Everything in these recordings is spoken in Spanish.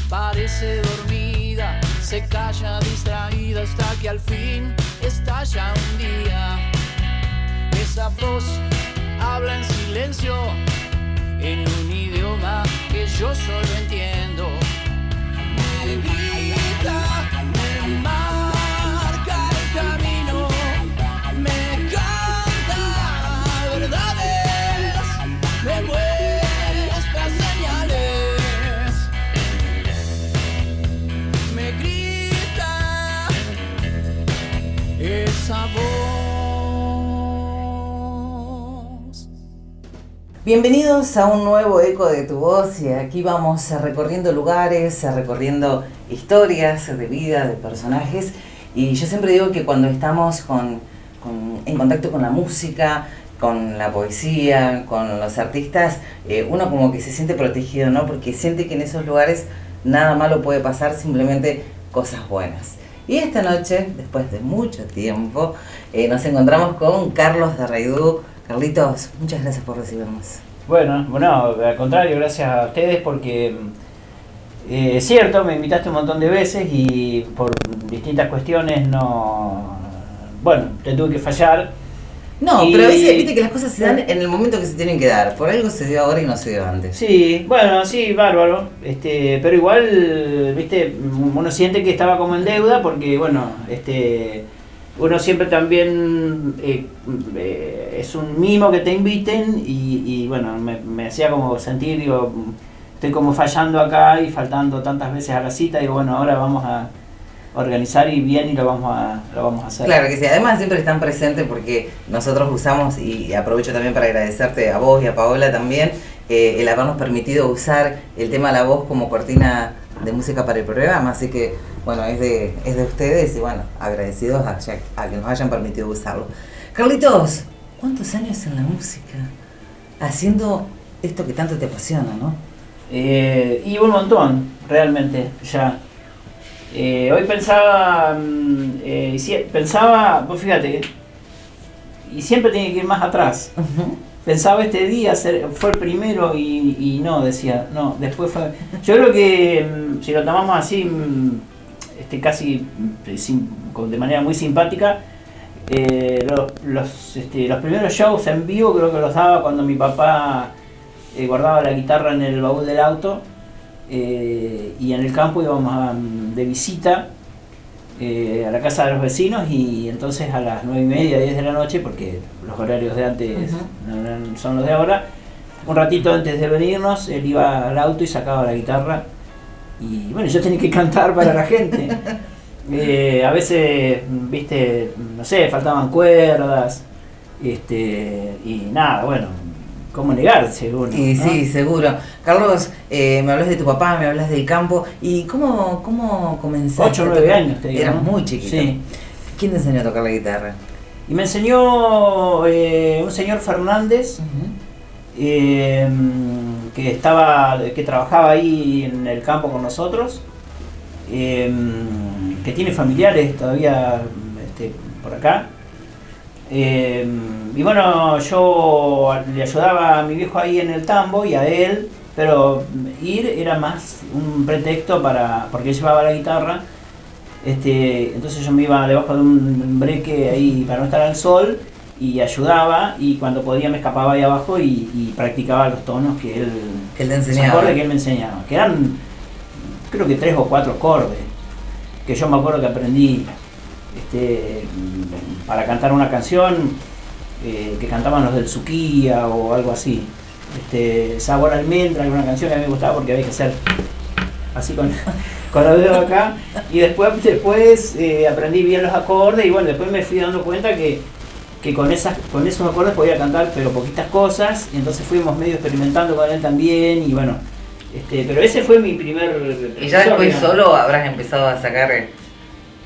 parece dormida, se calla distraída hasta que al fin estalla un día. Esa voz habla en silencio, en un idioma que yo solo entiendo. Me grita, me marca el camino, me canta verdades, me muestra señales, me grita esa voz. Bienvenidos a un nuevo Eco de tu Voz, y aquí vamos recorriendo lugares, recorriendo historias de vida, de personajes. Y yo siempre digo que cuando estamos en contacto con la música, con la poesía, con los artistas, uno como que se siente protegido, ¿no? Porque siente que en esos lugares nada malo puede pasar, simplemente cosas buenas. Y esta noche, después de mucho tiempo, nos encontramos con Carlos de Raidú. Carlitos, muchas gracias por recibirnos. Bueno, al contrario, gracias a ustedes porque es cierto, me invitaste un montón de veces y por distintas cuestiones te tuve que fallar. No, pero a veces viste que las cosas se dan en el momento que se tienen que dar. Por algo se dio ahora y no se dio antes. Sí, bárbaro. Pero igual, viste, uno siente que estaba como en deuda porque, uno siempre también es un mimo que te inviten y me hacía como sentir, estoy como fallando acá y faltando tantas veces a la cita, ahora vamos a organizar y bien y lo vamos a hacer. Claro que sí, además siempre están presentes porque nosotros usamos, y aprovecho también para agradecerte a vos y a Paola también, el habernos permitido usar el tema de la voz como cortina de música para el programa, así que es de ustedes y agradecidos a que nos hayan permitido usarlo. Carlitos, ¿cuántos años en la música haciendo esto que tanto te apasiona, no? Y un montón, realmente, ya. Hoy pensaba, vos fíjate, y siempre tiene que ir más atrás. Uh-huh. Pensaba este día fue el primero y no, decía, no, después fue... Yo creo que si lo tomamos así, casi de manera muy simpática, los primeros shows en vivo creo que los daba cuando mi papá guardaba la guitarra en el baúl del auto y en el campo íbamos de visita a la casa de los vecinos y entonces a las 9:30, 10 de la noche, porque los horarios de antes no son los de ahora, un ratito antes de venirnos, él iba al auto y sacaba la guitarra y yo tenía que cantar para la gente. A veces, viste, no sé, faltaban cuerdas, y nada, ¿cómo negarse uno? Y ¿no? Sí, seguro. Carlos, me hablas de tu papá, me hablas del campo. ¿Y cómo comenzaste? 8 o 9 años, te digo. Eras muy chiquito. Sí. ¿Quién te enseñó a tocar la guitarra? Y me enseñó un señor Fernández, que trabajaba ahí en el campo con nosotros, que tiene familiares todavía por acá. Yo le ayudaba a mi viejo ahí en el tambo y a él, pero ir era más un pretexto porque él llevaba la guitarra, entonces yo me iba debajo de un breque ahí para no estar al sol y ayudaba, y cuando podía me escapaba ahí abajo y practicaba los tonos que él te enseñaba. Los acordes que él me enseñaba, que eran creo que 3 o 4 acordes, que yo me acuerdo que aprendí para cantar una canción que cantaban los del Suquía o algo así, Sabor a Almendra, alguna canción que a mí me gustaba porque había que hacer así con los dedos acá, y después aprendí bien los acordes y después me fui dando cuenta que con esos acordes podía cantar pero poquitas cosas, y entonces fuimos medio experimentando con él también pero ese fue mi primer... Y ya después solo habrás empezado a sacar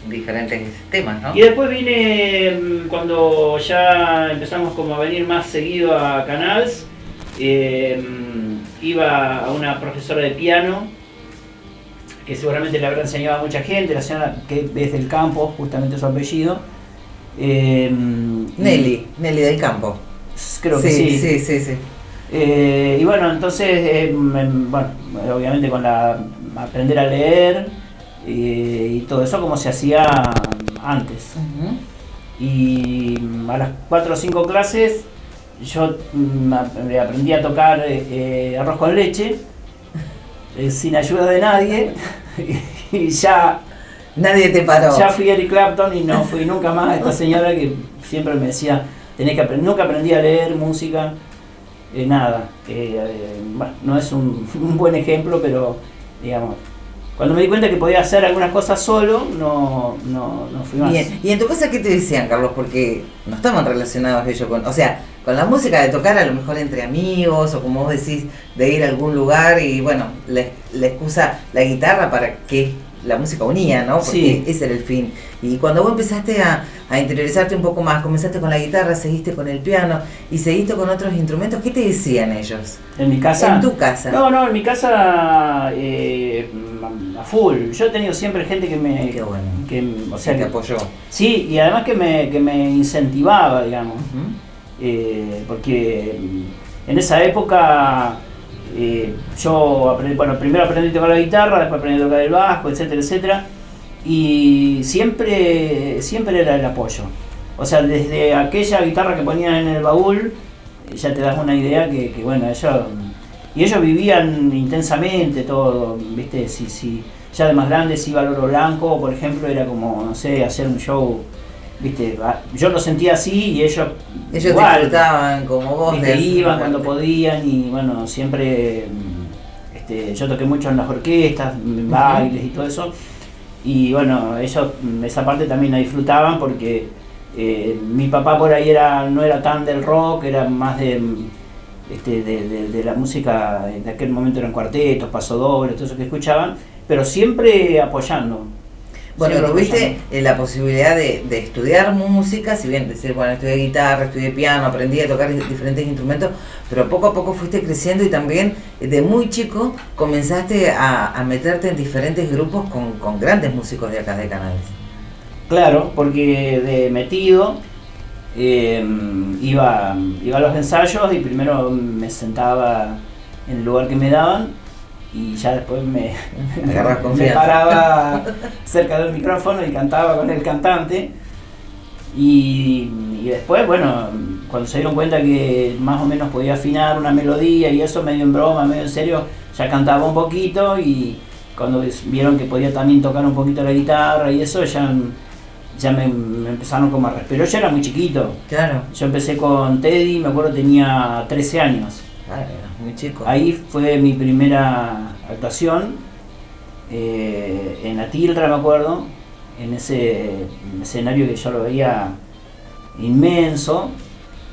diferentes temas, ¿no? Y después vine, cuando ya empezamos como a venir más seguido a Canals, iba a una profesora de piano que seguramente le habrá enseñado a mucha gente, la señora que es del campo, justamente su apellido. Nelly del Campo. Creo que sí. Sí. Y bueno, entonces, obviamente con la aprender a leer y todo eso como se hacía antes. Y a las 4 o 5 clases yo aprendí a tocar arroz con leche sin ayuda de nadie y ya Nadie te paró. ya fui Eric Clapton y no fui nunca más a esta señora que siempre me decía tenés que aprender. Nunca aprendí a leer música, nada. Bueno, no es un buen ejemplo, pero digamos, cuando me di cuenta que podía hacer algunas cosas solo, no fui más. Bien. ¿Y en tu casa qué te decían, Carlos? Porque no estaban relacionados ellos con, o sea, con la música de tocar a lo mejor entre amigos o como vos decís, de ir a algún lugar y bueno, la excusa, la guitarra para que la música unía, ¿no? Porque Sí. ese era el fin. Y cuando vos empezaste a interiorizarte un poco más, comenzaste con la guitarra, seguiste con el piano y seguiste con otros instrumentos, ¿qué te decían ellos? ¿En mi casa? En tu casa. No, en mi casa a full. Yo he tenido siempre gente que me... Qué bueno. O sea, Te que, apoyó. sí, y además que me incentivaba, digamos. Porque en esa época yo aprendí, bueno, primero aprendí a tocar la guitarra, después aprendí a tocar el bajo, etcétera, etcétera. Y siempre era el apoyo. O sea, desde aquella guitarra que ponían en el baúl, ya te das una idea que bueno, ellos vivían intensamente todo, ¿viste? Si ya de más grandes iba al Oro Blanco, por ejemplo, era como, no sé, hacer un show, ¿viste? Yo lo sentía así y ellos igual, disfrutaban como vos. ¿viste? Iban cuando podían y bueno, siempre yo toqué mucho en las orquestas, en bailes y todo eso. Y bueno, ellos esa parte también la disfrutaban porque mi papá por ahí no era tan del rock, era más de la música, en aquel momento eran cuartetos, pasodobles, todo eso que escuchaban, pero siempre apoyando. Bueno, siempre tuviste apoyando. la posibilidad de estudiar música, si bien decir, bueno, estudié guitarra, estudié piano, aprendí a tocar diferentes instrumentos, pero poco a poco fuiste creciendo y también de muy chico comenzaste a meterte en diferentes grupos con grandes músicos de acá de Canales. Claro, porque de metido iba a los ensayos y primero me sentaba en el lugar que me daban y ya después me paraba cerca del micrófono y cantaba con el cantante y después, bueno, cuando se dieron cuenta que más o menos podía afinar una melodía y eso medio en broma, medio en serio, ya cantaba un poquito y cuando vieron que podía también tocar un poquito la guitarra y eso ya me empezaron como a respetar. Pero yo era muy chiquito. Claro. Yo empecé con Teddy, me acuerdo tenía 13 años. Claro, eras muy chico. Ahí fue mi primera actuación en Atilra, me acuerdo, en ese escenario que yo lo veía inmenso.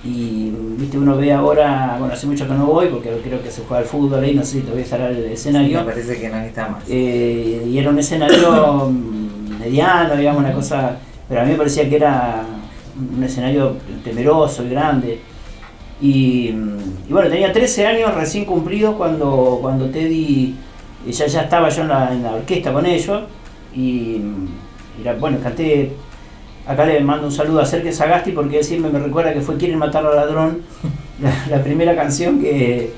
Y viste, uno ve ahora, bueno, hace mucho que no voy porque creo que se juega al fútbol ahí, no sé si todavía estará el escenario. Me parece que no está más. Y era un escenario mediano, digamos, una cosa, pero a mí me parecía que era un escenario temeroso y grande. Y bueno, tenía 13 años recién cumplidos cuando Teddy, ya estaba yo en la orquesta con ellos, y bueno, canté. Acá le mando un saludo a Sergio Sagasti porque él siempre me recuerda que fue Quieren matar al ladrón, la primera canción que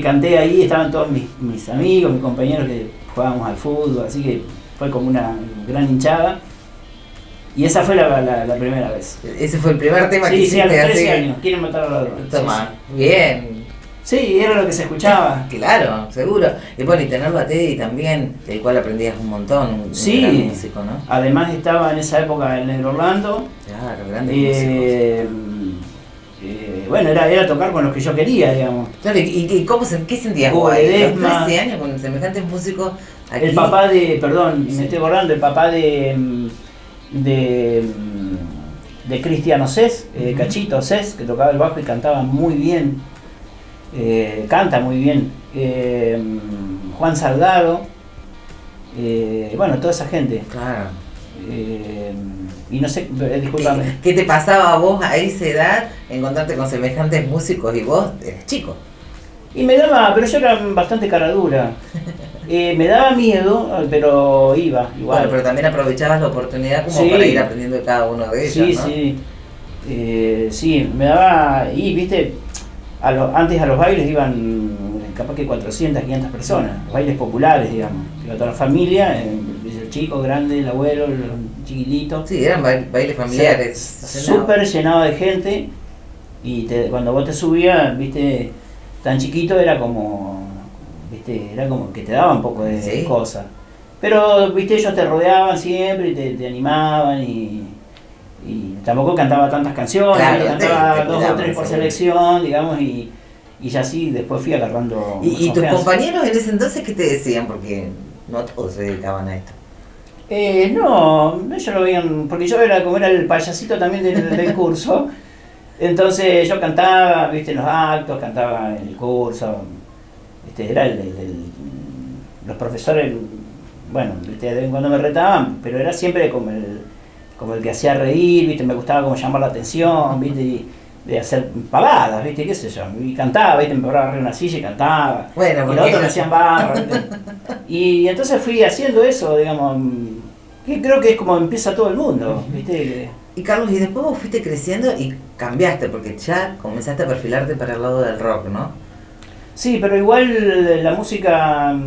canté ahí. Estaban todos mis amigos, mis compañeros que jugábamos al fútbol, así que fue como una gran hinchada. Y esa fue la primera vez. Ese fue el primer tema que Sí, hiciste. a los 13 así. años, Quieren matar al ladrón. Toma, Sí, bien. sí, era lo que se escuchaba. Claro, seguro. Y bueno, y tenerlo a Teddy también, del cual aprendías un montón, un Sí. gran músico, ¿no? Además estaba en esa época el Negro Orlando. Claro, grandes músicos. Bueno, era tocar con los que yo quería, digamos. Claro, ¿y qué sentías Hugo vos ahí? Los Ledesma. 13 años con semejantes músicos aquí. El papá me Sí. estoy acordando, el papá de Cristian Océs, Cachito Océs, que tocaba el bajo y cantaba muy bien. Canta muy bien. Juan Salgado. Bueno, toda esa gente. Claro. Y no sé, discúlpame. ¿Qué te pasaba a vos a esa edad encontrarte con semejantes músicos y vos eras chico? Y me daba, pero yo era bastante cara dura. Me daba miedo, pero iba igual. Bueno, pero también aprovechabas la oportunidad como Sí. para ir aprendiendo de cada uno de ellos, Sí, ¿no? sí. Sí, me daba. Y viste, antes a los bailes iban capaz que 400, 500 personas, bailes populares, digamos. Iba toda la familia, el chico, grande, el abuelo, el chiquitito. Sí, eran bailes familiares. Súper llenado de gente, y cuando vos te subías, viste, tan chiquito era como, viste, era como que te daba un poco de cosas. Pero, viste, ellos te rodeaban siempre y te animaban y tampoco cantaba tantas canciones, claro, cantaba 2 o 3 por selección, digamos, y ya así después fui agarrando. ¿Y tus compañeros en ese entonces qué te decían? Porque no todos se dedicaban a esto. No, ellos lo veían, porque yo era como era el payasito también del curso, entonces yo cantaba, viste, en los actos, cantaba en el curso, era los profesores, bueno, viste, de vez en cuando me retaban, pero era siempre como el que hacía reír, viste, me gustaba como llamar la atención, viste, de hacer pavadas, viste, qué sé yo, y cantaba, viste, me paraba arriba de una silla y cantaba, bueno, y los otros me hacían barra, y entonces fui haciendo eso, digamos, que creo que es como empieza todo el mundo, viste. Y Carlos, y después vos fuiste creciendo y cambiaste, porque ya comenzaste a perfilarte para el lado del rock, ¿no? Sí, pero igual la música,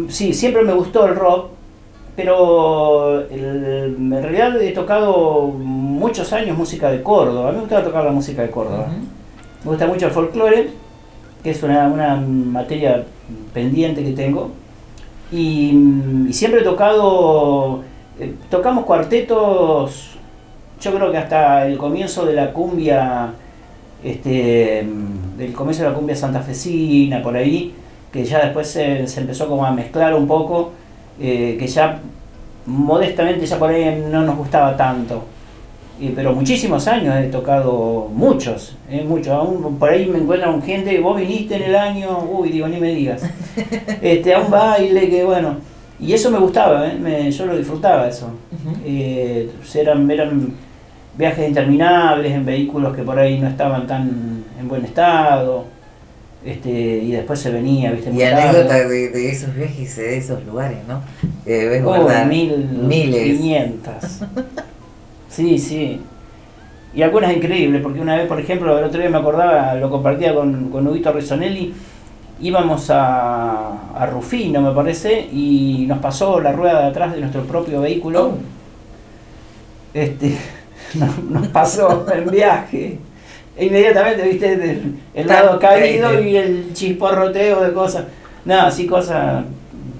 sí, siempre me gustó el rock, pero en realidad he tocado muchos años música de Córdoba. A mí me gusta tocar la música de Córdoba. Me gusta mucho el folclore, que es una materia pendiente que tengo. Y siempre he tocado, tocamos cuartetos, yo creo que hasta el comienzo de la cumbia, del comienzo de la cumbia santafesina, por ahí, que ya después se empezó como a mezclar un poco, que ya modestamente ya por ahí no nos gustaba tanto. Pero muchísimos años he tocado, muchos, aún por ahí me encuentran gente, vos viniste en el año, digo, ni me digas, a un baile que bueno, y eso me gustaba, yo lo disfrutaba eso. Eran viajes interminables en vehículos que por ahí no estaban tan en buen estado, y después se venía, viste, y anécdota de esos viajes, de esos lugares, ¿no? Ves guardar miles. 500. Sí. Y algunas increíbles, porque una vez, por ejemplo, el otro día me acordaba, lo compartía con Huguito Rizzonelli, íbamos a Rufino, me parece, y nos pasó la rueda de atrás de nuestro propio vehículo. Nos pasó en viaje. E inmediatamente, viste, el lado caído y el chisporroteo de cosas. Nada, así cosas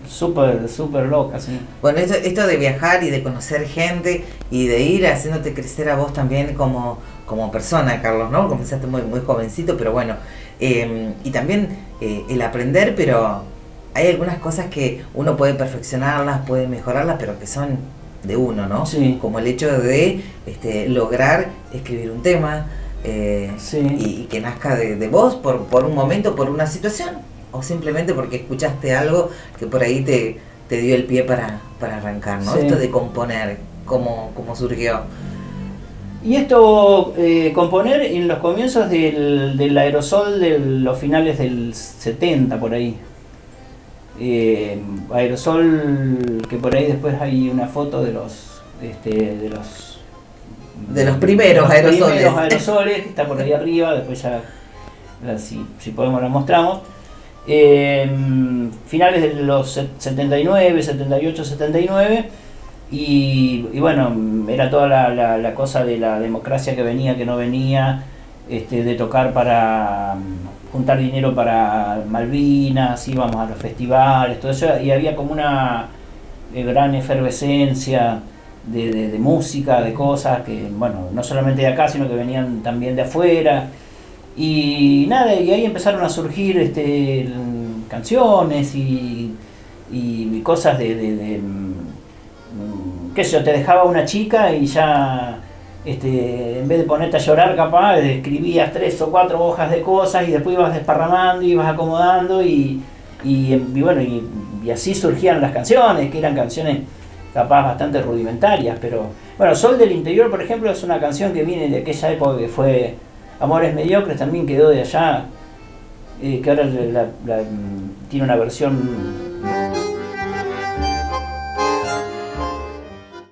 súper locas, sí. Bueno, esto de viajar y de conocer gente y de ir haciéndote crecer a vos también como persona, Carlos, ¿no? Comenzaste muy jovencito, pero bueno, y también el aprender, pero hay algunas cosas que uno puede perfeccionarlas, puede mejorarlas, pero que son de uno, ¿no? Sí. Como el hecho de lograr escribir un tema, sí. y que nazca de vos por un momento, por una situación, o simplemente porque escuchaste algo que por ahí te dio el pie para arrancar, ¿no? Sí. Esto de componer, ¿cómo surgió? Y esto, componer en los comienzos del Aerosol de los finales del 70, por ahí. Aerosol, que por ahí después hay una foto de los primeros aerosoles. Primeros aerosoles, que está por ahí arriba, después ya, si podemos la mostramos. Finales de los 79, 78, 79, y bueno, era toda la cosa de la democracia que venía, que no venía, de tocar para juntar dinero para Malvinas, íbamos a los festivales, todo eso, y había como una gran efervescencia de música, de cosas que, bueno, no solamente de acá, sino que venían también de afuera. Y nada, y ahí empezaron a surgir canciones y cosas qué sé yo, te dejaba una chica y ya en vez de ponerte a llorar capaz, escribías 3 o 4 hojas de cosas y después ibas desparramando y ibas acomodando y bueno, y así surgían las canciones, que eran canciones capaz bastante rudimentarias, pero bueno, Sol del Interior, por ejemplo, es una canción que viene de aquella época que fue Amores Mediocres, también quedó de allá, que ahora tiene una versión